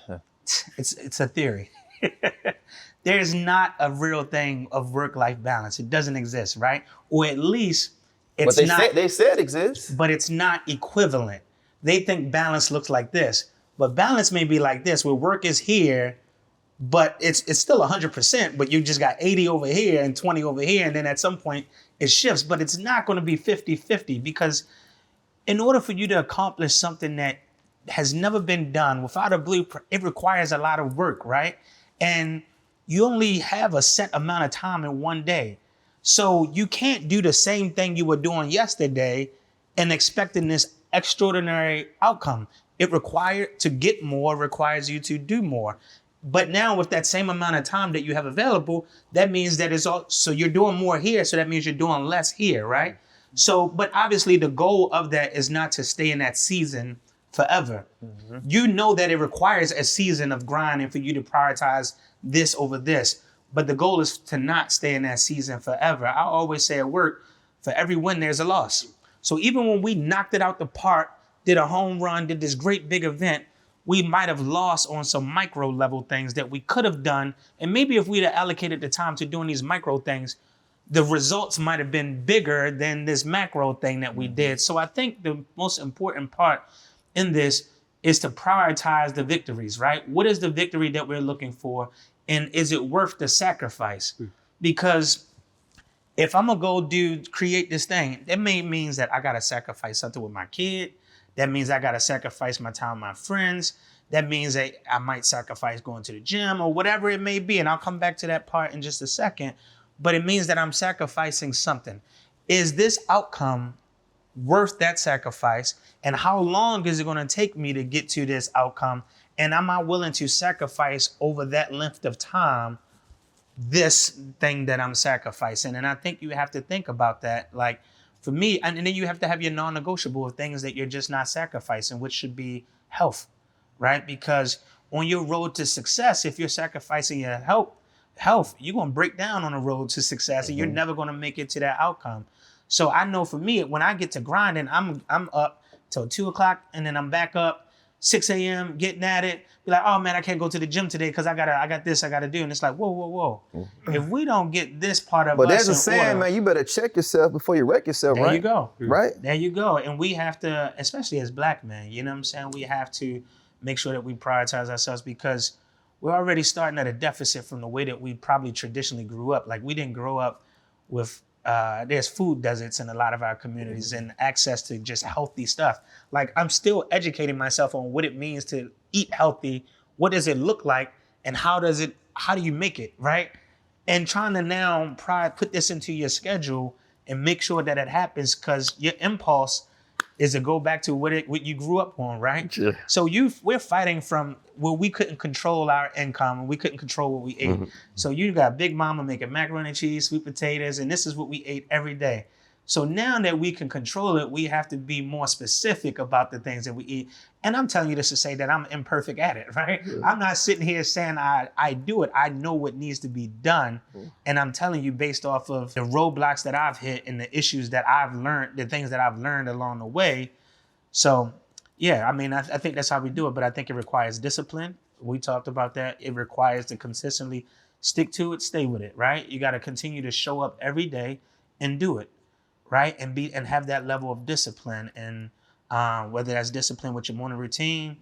It's a theory. There's not a real thing of work-life balance. It doesn't exist, right? Or at least it's not. They said it exists. But it's not equivalent. They think balance looks like this, but balance may be like this, where work is here, but it's still 100%, but you just got 80 over here and 20 over here, and then at some point it shifts. But it's not going to be 50-50, because in order for you to accomplish something that has never been done without a blueprint, it requires a lot of work, right? And you only have a set amount of time in one day. So you can't do the same thing you were doing yesterday and expecting this extraordinary outcome. To get more requires you to do more. But now with that same amount of time that you have available, that means that so you're doing more here. So that means you're doing less here, right? So, but obviously the goal of that is not to stay in that season forever. You know that it requires a season of grinding for you to prioritize this over this. But the goal is to not stay in that season forever. I always say at work, for every win, there's a loss. So even when we knocked it out the park, did a home run, did this great big event, we might have lost on some micro level things that we could have done. And maybe if we'd have allocated the time to doing these micro things, the results might have been bigger than this macro thing that we did. So I think the most important part in this is to prioritize the victories, right? What is the victory that we're looking for? And is it worth the sacrifice? Because if I'm gonna go create this thing, that means that I gotta sacrifice something with my kid. That means I gotta sacrifice my time with my friends. That means that I might sacrifice going to the gym or whatever it may be. And I'll come back to that part in just a second. But it means that I'm sacrificing something. Is this outcome worth that sacrifice? And how long is it gonna take me to get to this outcome? And am I willing to sacrifice over that length of time this thing that I'm sacrificing? And I think you have to think about that. Like for me, and then you have to have your non-negotiable of things that you're just not sacrificing, which should be health, right? Because on your road to success, if you're sacrificing your health, you're going to break down on the road to success and you're never going to make it to that outcome. So I know for me, when I get to grinding, I'm up till 2:00 and then I'm back up 6 a.m. getting at it. Be like, oh man, I can't go to the gym today because I got this I got to do. And it's like, whoa. If we don't get this part of But us there's a in saying, order, man, you better check yourself before you wreck yourself, there right? you go. Right? There you go. And we have to, especially as black men, you know what I'm saying? We have to make sure that we prioritize ourselves because we're already starting at a deficit from the way that we probably traditionally grew up. Like we didn't grow up with, there's food deserts in a lot of our communities and access to just healthy stuff. Like I'm still educating myself on what it means to eat healthy. What does it look like? And how do you make it, right? And trying to now put this into your schedule and make sure that it happens because your impulse is to go back to what you grew up on, right? Yeah. So we're fighting from where we couldn't control our income and we couldn't control what we ate. So you got Big Mama making macaroni and cheese, sweet potatoes, and this is what we ate every day. So now that we can control it, we have to be more specific about the things that we eat. And I'm telling you this to say that I'm imperfect at it, right? Yeah. I'm not sitting here saying I do it. I know what needs to be done. And I'm telling you based off of the roadblocks that I've hit and the issues that I've learned, the things that I've learned along the way. So yeah, I mean, I think that's how we do it, but I think it requires discipline. We talked about that. It requires to consistently stick to it, stay with it, right? You got to continue to show up every day and do it. Right, and have that level of discipline, and whether that's discipline with your morning routine,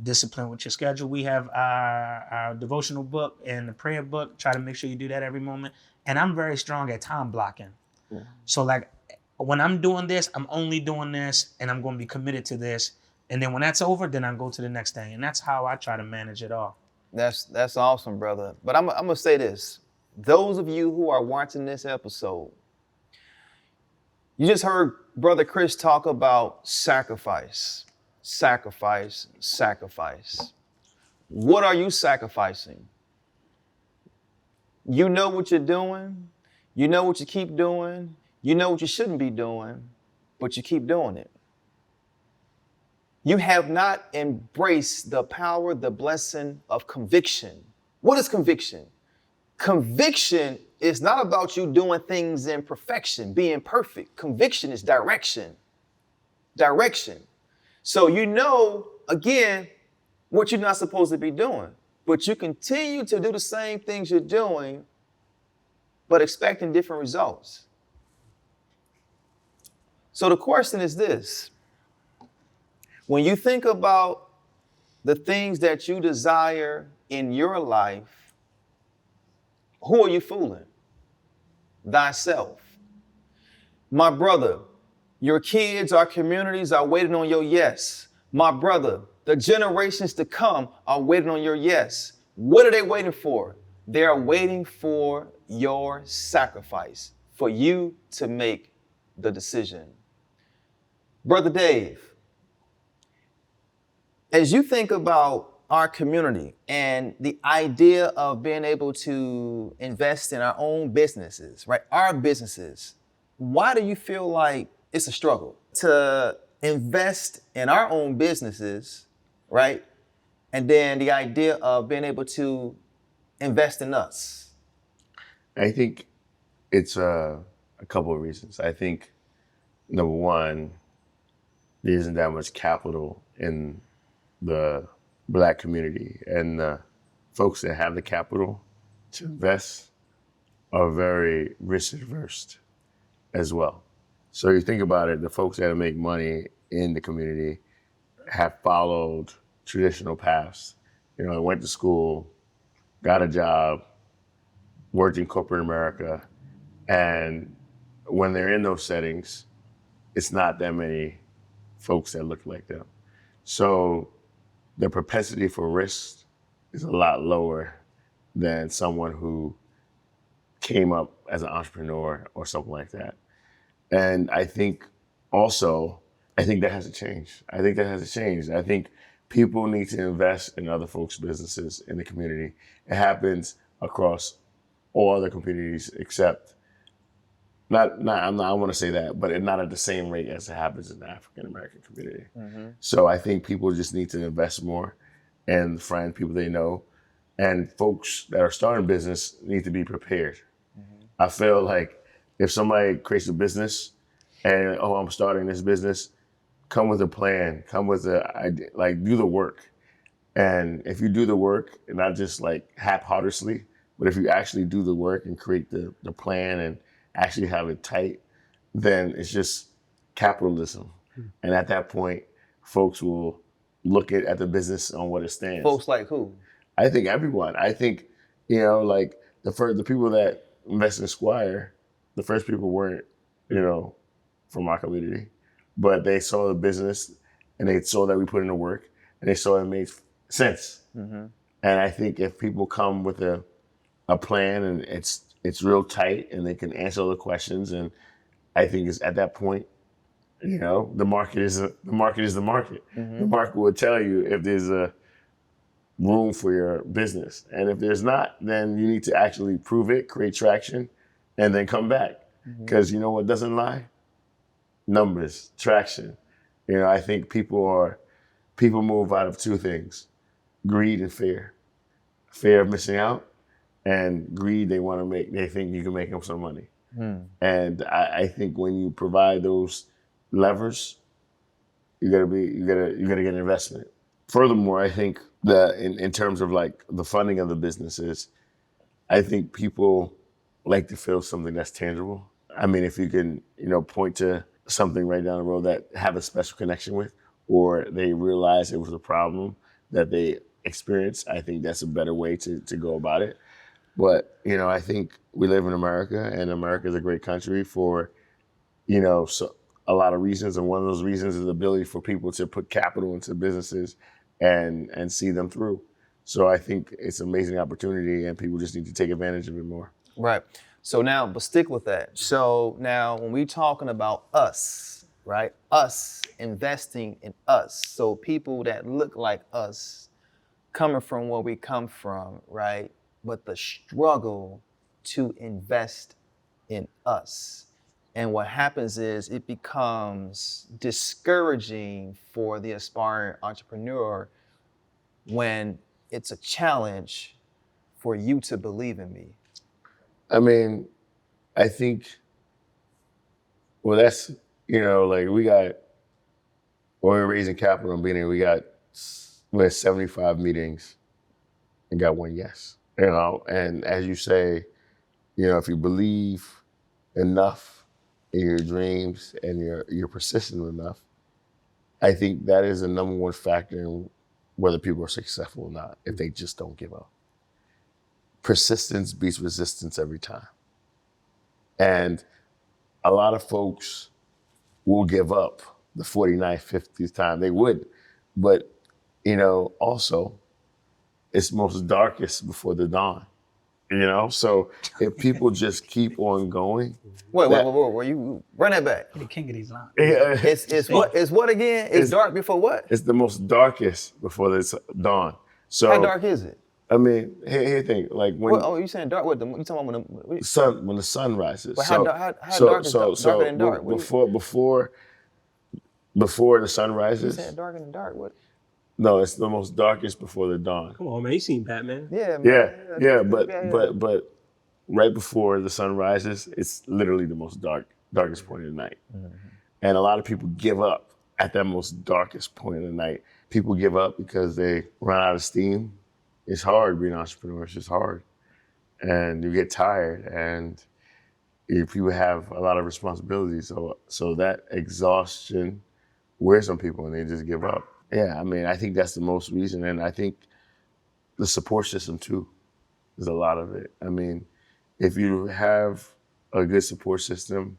discipline with your schedule. We have our devotional book and the prayer book. Try to make sure you do that every moment. And I'm very strong at time blocking. Yeah. So like when I'm doing this, I'm only doing this, and I'm going to be committed to this. And then when that's over, then I go to the next thing, and that's how I try to manage it all. That's awesome, brother. But I'm gonna say this: those of you who are watching this episode. You just heard Brother Chris talk about sacrifice. What are you sacrificing? You know what you're doing. You know what you keep doing. You know what you shouldn't be doing, but you keep doing it. You have not embraced the power, the blessing of conviction. What is conviction? Conviction is not about you doing things in perfection, being perfect. Conviction is direction. So you know, again, what you're not supposed to be doing, but you continue to do the same things you're doing, but expecting different results. So the question is this: when you think about the things that you desire in your life, who are you fooling? Thyself. My brother, your kids, our communities are waiting on your yes. My brother, the generations to come are waiting on your yes. What are they waiting for? They are waiting for your sacrifice, for you to make the decision. Brother Dave, as you think about our community and the idea of being able to invest in our own businesses, right? Our businesses. Why do you feel like it's a struggle to invest in our own businesses, right? And then the idea of being able to invest in us. I think it's a couple of reasons. I think number one, there isn't that much capital in the Black community, and the folks that have the capital to invest are very risk averse as well. So you think about it, the folks that make money in the community have followed traditional paths. You know, went to school, got a job, worked in corporate America, and when they're in those settings, it's not that many folks that look like them. So the propensity for risk is a lot lower than someone who came up as an entrepreneur or something like that. And I think also, I think that has to change. I think people need to invest in other folks' businesses in the community. It happens across all other communities except, I want to say that, but not at the same rate as it happens in the African American community. So I think people just need to invest more and find people they know. And folks that are starting business need to be prepared. I feel like if somebody creates a business and, I'm starting this business, come with a plan, come with idea, like do the work. And if you do the work, and not just like haphazardly, but if you actually do the work and create the plan and actually have it tight, then it's just capitalism. And at that point, folks will look at the business on what it stands. Folks like who? I think everyone. I think, like the people that invest in Squire, the first people weren't, from our community, but they saw the business and they saw that we put in the work and they saw it made sense. And I think if people come with a plan and it's real tight and they can answer all the questions, and I think it's at that point, the market is the market. The market will tell you if there's a room for your business. And if there's not, then you need to actually prove it, create traction, and then come back. Because you know what doesn't lie? Numbers, traction. I think people move out of two things: greed and fear. Fear of missing out, and greed, they think you can make them some money. And I think when you provide those levers, you gotta get investment. Furthermore, I think that in terms of like the funding of the businesses, I think people like to feel something that's tangible. I mean, if you can, point to something right down the road that have a special connection with, or they realize it was a problem that they experienced, I think that's a better way to go about it. But, I think we live in America, and America is a great country for, so a lot of reasons. And one of those reasons is the ability for people to put capital into businesses and see them through. So I think it's an amazing opportunity, and people just need to take advantage of it more. Right. So now, but stick with that. So now when we talking about us, right? Us investing in us. So people that look like us, coming from where we come from, right? But the struggle to invest in us. And what happens is it becomes discouraging for the aspiring entrepreneur when it's a challenge for you to believe in me. I mean, I think, that's, like we got, when we're raising capital and we had 75 meetings and got one yes. And as you say, if you believe enough in your dreams and you're persistent enough, I think that is the number one factor in whether people are successful or not, if they just don't give up. Persistence beats resistance every time. And a lot of folks will give up the 49th, 50th time. They would. But, also, it's most darkest before the dawn. So if people just keep on going. Wait, you run that back. The king of these lines. Yeah. It's what again? It's dark before what? It's the most darkest before the dawn. So how dark is it? I mean, here the thing, like when you saying dark? What you talking about when the sun rises? But how dark is darker than dark? Before the sun rises. You saying darker than dark? What? No, it's the most darkest before the dawn. Come on, man, you seen Batman? Yeah, man. Yeah. But right before the sun rises, it's literally the most darkest point of the night. And a lot of people give up at that most darkest point of the night. People give up because they run out of steam. It's hard being an entrepreneur. It's just hard. and you get tired, and if you have a lot of responsibilities, so that exhaustion wears on people and they just give up. Yeah, I mean, I think that's the most reason, and I think the support system too is a lot of it. I mean, if you have a good support system,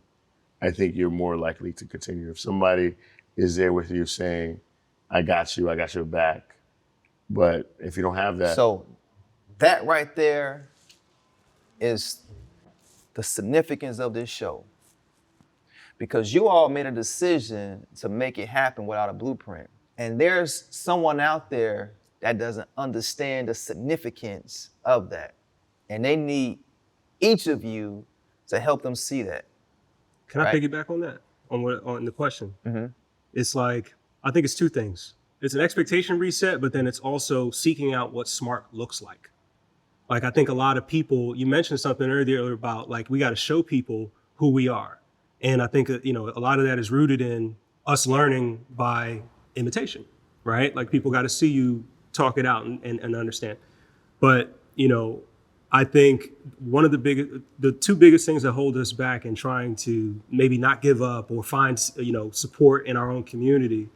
I think you're more likely to continue. If somebody is there with you saying, I got your back. But if you don't have that. So that right there is the significance of this show. Because you all made a decision to make it happen without a blueprint. And there's someone out there that doesn't understand the significance of that. And they need each of you to help them see that. Can I piggyback on that? On the question? Mm-hmm. It's like, I think it's two things. It's an expectation reset, but then it's also seeking out what smart looks like. Like, I think a lot of people, you mentioned something earlier about like, we got to show people who we are. And I think, a lot of that is rooted in us learning by imitation, right? Like, people got to see you talk it out and understand. But, I think one of the two biggest things that hold us back in trying to maybe not give up or find, support in our own community,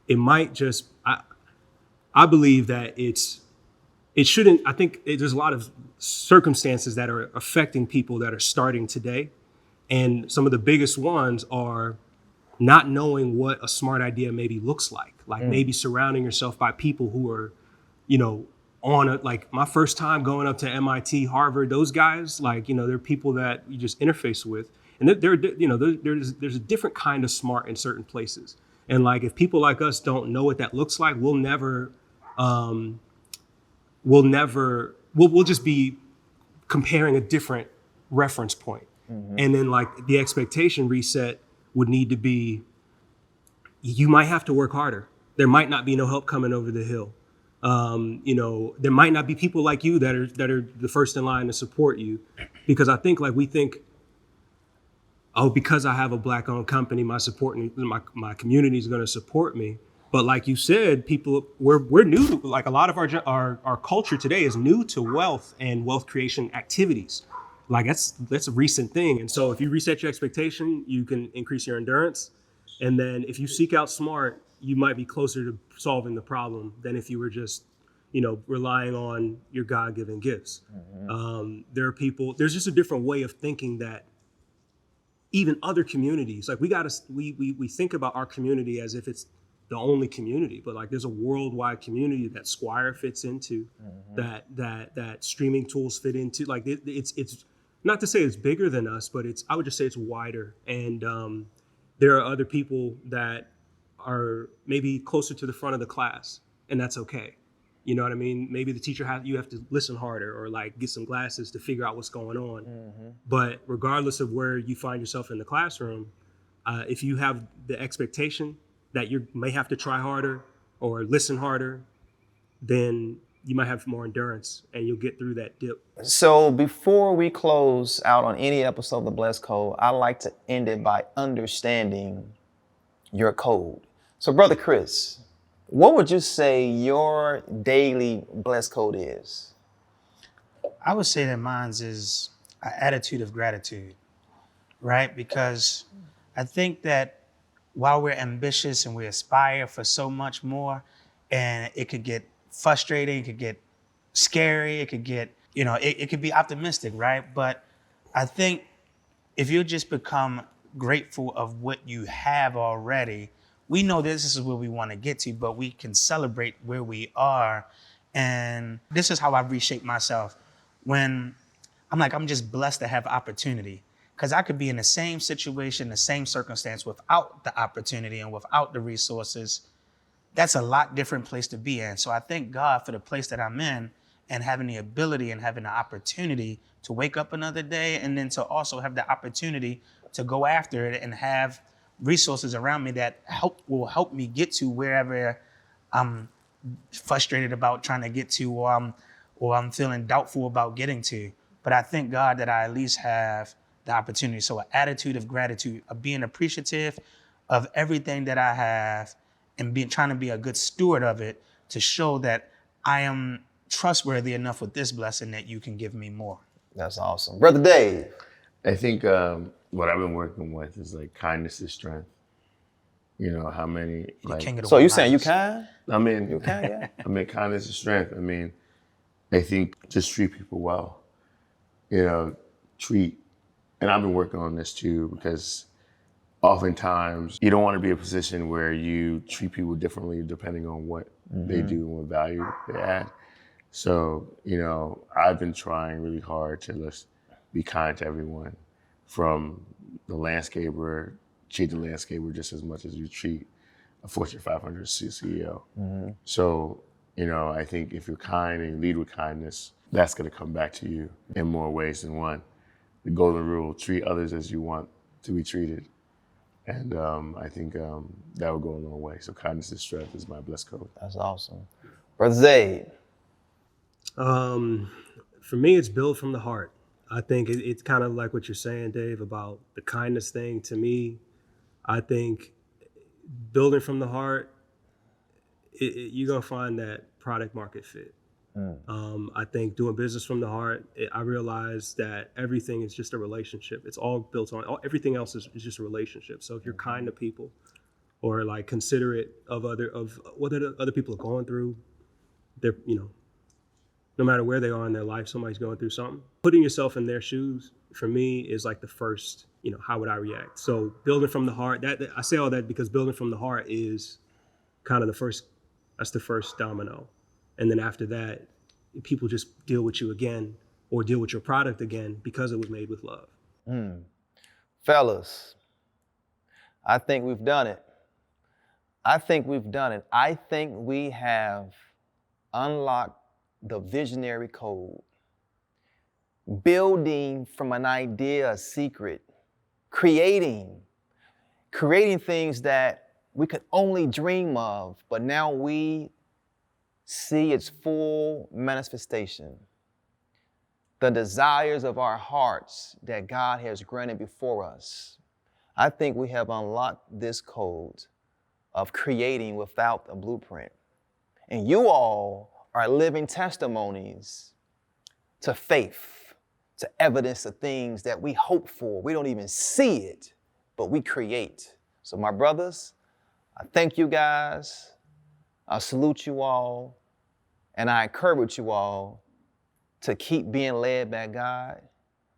it might just, I believe that it shouldn't, I think there's a lot of circumstances that are affecting people that are starting today. And some of the biggest ones are not knowing what a smart idea maybe looks like maybe surrounding yourself by people who are, like my first time going up to MIT, Harvard, those guys, they're people that you just interface with. And there's a different kind of smart in certain places. And like, if people like us don't know what that looks like, we'll just be comparing a different reference point. Mm-hmm. And then like the expectation reset would need to be, you might have to work harder. There might not be no help coming over the hill. There might not be people like you that are the first in line to support you, because I think we think, oh, because I have a Black-owned company, my community is going to support me. But like you said, people, we're new to, like, a lot of our culture today is new to wealth and wealth creation activities. Like that's a recent thing. And so if you reset your expectation, you can increase your endurance. And then if you seek out smart, you might be closer to solving the problem than if you were just, relying on your God-given gifts. Mm-hmm. There's just a different way of thinking that even other communities, like we think about our community as if it's the only community, but like there's a worldwide community that Squire fits into, mm-hmm. that streaming tools fit into. Like it's not to say it's bigger than us, but I would just say it's wider. And there are other people that are maybe closer to the front of the class, and that's okay. You know what I mean? Maybe the teacher you have to listen harder or like get some glasses to figure out what's going on. Mm-hmm. But regardless of where you find yourself in the classroom, if you have the expectation that you may have to try harder or listen harder, then you might have more endurance and you'll get through that dip. So before we close out on any episode of The Blessed Code, I like to end it by understanding your code. So Brother Chris, what would you say your daily blessed code is? I would say that mine is an attitude of gratitude, right? Because I think that while we're ambitious and we aspire for so much more, and it could get frustrating, it could get scary, it could get, it could be optimistic, right? But I think if you just become grateful of what you have already, we know this is where we want to get to, but we can celebrate where we are. And this is how I reshape myself. When I'm just blessed to have opportunity, because I could be in the same situation, the same circumstance without the opportunity and without the resources. That's a lot different place to be in. So I thank God for the place that I'm in and having the ability and having the opportunity to wake up another day, and then to also have the opportunity to go after it and have resources around me that will help me get to wherever I'm frustrated about trying to get to, or I'm feeling doubtful about getting to. But I thank God that I at least have the opportunity. So an attitude of gratitude, of being appreciative of everything that I have, and trying to be a good steward of it to show that I am trustworthy enough with this blessing that you can give me more. That's awesome. Brother Dave. I think what I've been working with is like kindness is strength. You know, how many, The king of the So you one saying you liners. kind? I mean, You kind, yeah. I mean, kindness is strength. I mean, I think just treat people well. You know, and I've been working on this too, because oftentimes you don't want to be in a position where you treat people differently depending on what they do and what value they add. So, you know, I've been trying really hard to just be kind to everyone, from the landscaper, treat the landscaper just as much as you treat a Fortune 500 CEO. So, you know, I think if you're kind and you lead with kindness, that's going to come back to you in more ways than one. The golden rule: treat others as you want to be treated. And I think that will go a long way. So kindness is strength is my blessed code. That's awesome. Brother Zayd. For me, it's build from the heart. I think it's kind of like what you're saying, Dave, about the kindness thing. To me, I think building from the heart, you're going to find that product market fit. I think doing business from the heart, I realize that everything is just a relationship. It's all built on, everything else is just a relationship. So if you're kind to people, or like considerate of what other people are going through, they're, you know, no matter where they are in their life, somebody's going through something. Putting yourself in their shoes, for me, is like the first, you know, how would I react? So building from the heart, that I say all that because building from the heart is kind of that's the first domino. And then after that, people just deal with you again, or deal with your product again, because it was made with love. Fellas, I think we've done it. I think we have unlocked the visionary code. Building from an idea, a secret, creating things that we could only dream of, but now we see its full manifestation. The desires of our hearts that God has granted before us. I think we have unlocked this code of creating without a blueprint. And you all are living testimonies to faith, to evidence of things that we hope for. We don't even see it, but we create. So my brothers, I thank you guys. I salute you all. And I encourage you all to keep being led by God.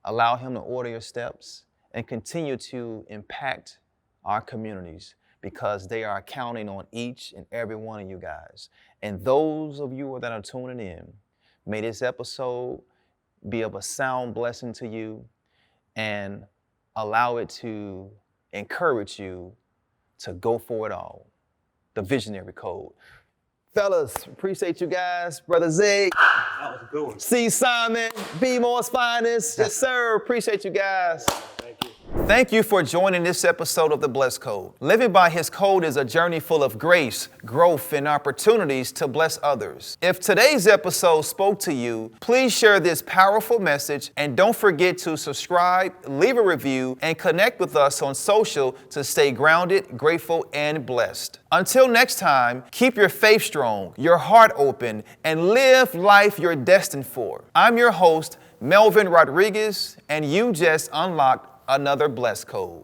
Allow Him to order your steps and continue to impact our communities, because they are counting on each and every one of you guys. And those of you that are tuning in, may this episode be of a sound blessing to you and allow it to encourage you to go for it all. The visionary code. Fellas, appreciate you guys. Brother Zayd. That was a good one. C. Simon, B. Moore's finest. Yes, sir. Appreciate you guys. Thank you. Thank you for joining this episode of The Blessed Code. Living by His code is a journey full of grace, growth, and opportunities to bless others. If today's episode spoke to you, please share this powerful message, and don't forget to subscribe, leave a review, and connect with us on social to stay grounded, grateful, and blessed. Until next time, keep your faith strong, your heart open, and live life you're destined for. I'm your host, Melvin Rodriguez, and you just unlocked another blessed code.